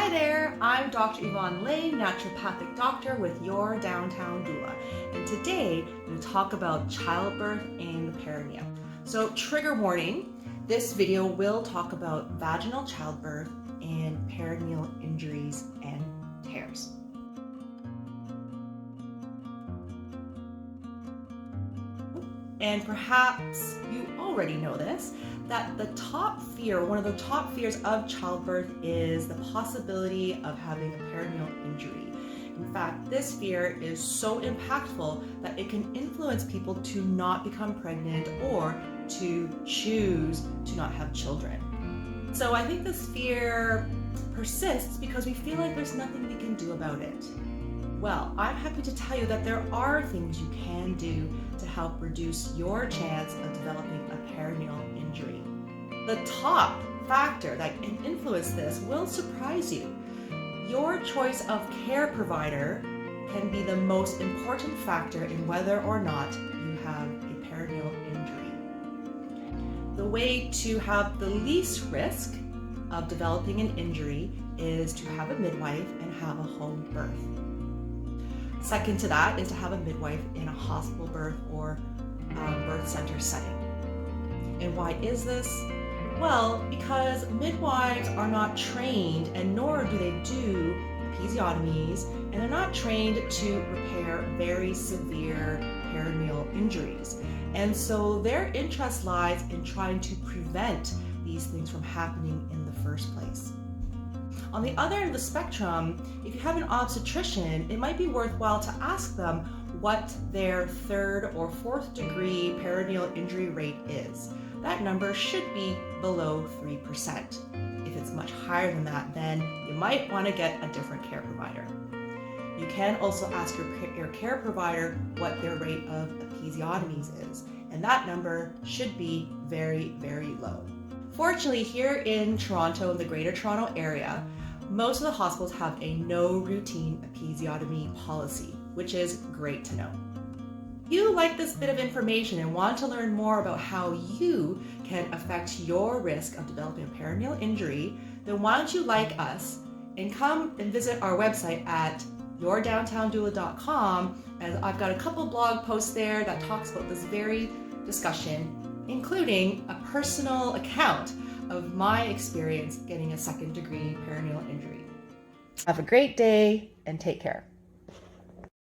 Hi there, I'm Dr. Yvonne Ling, naturopathic doctor with your downtown doula. And today I'm going to talk about childbirth and the perineal. So trigger warning, this video will talk about vaginal childbirth and perineal injuries and tears. And perhaps you already know this, that one of the top fears of childbirth is the possibility of having a perineal injury. In fact, this fear is so impactful that it can influence people to not become pregnant or to choose to not have children. So I think this fear persists because we feel like there's nothing we can do about it. Well, I'm happy to tell you that there are things you can do to help reduce your chance of developing a perineal injury. The top factor that can influence this will surprise you. Your choice of care provider can be the most important factor in whether or not you have a perineal injury. The way to have the least risk of developing an injury is to have a midwife and have a home birth. Second to that is to have a midwife in a hospital birth or birth center setting. And why is this? Well, because midwives are not trained, and nor do they do episiotomies, and they're not trained to repair very severe perineal injuries. And so their interest lies in trying to prevent these things from happening in the first place. On the other end of the spectrum, if you have an obstetrician, it might be worthwhile to ask them what their third or fourth degree perineal injury rate is. That number should be below 3%. If it's much higher than that, then you might want to get a different care provider. You can also ask your care provider what their rate of episiotomies is, and that number should be very, very low. Fortunately, here in Toronto, in the Greater Toronto Area, most of the hospitals have a no routine episiotomy policy, which is great to know. If you like this bit of information and want to learn more about how you can affect your risk of developing a perineal injury, then why don't you like us and come and visit our website at yourdowntowndoula.com, as I've got a couple blog posts there that talks about this very discussion, including a personal account of my experience getting a second degree perineal injury. Have a great day and take care.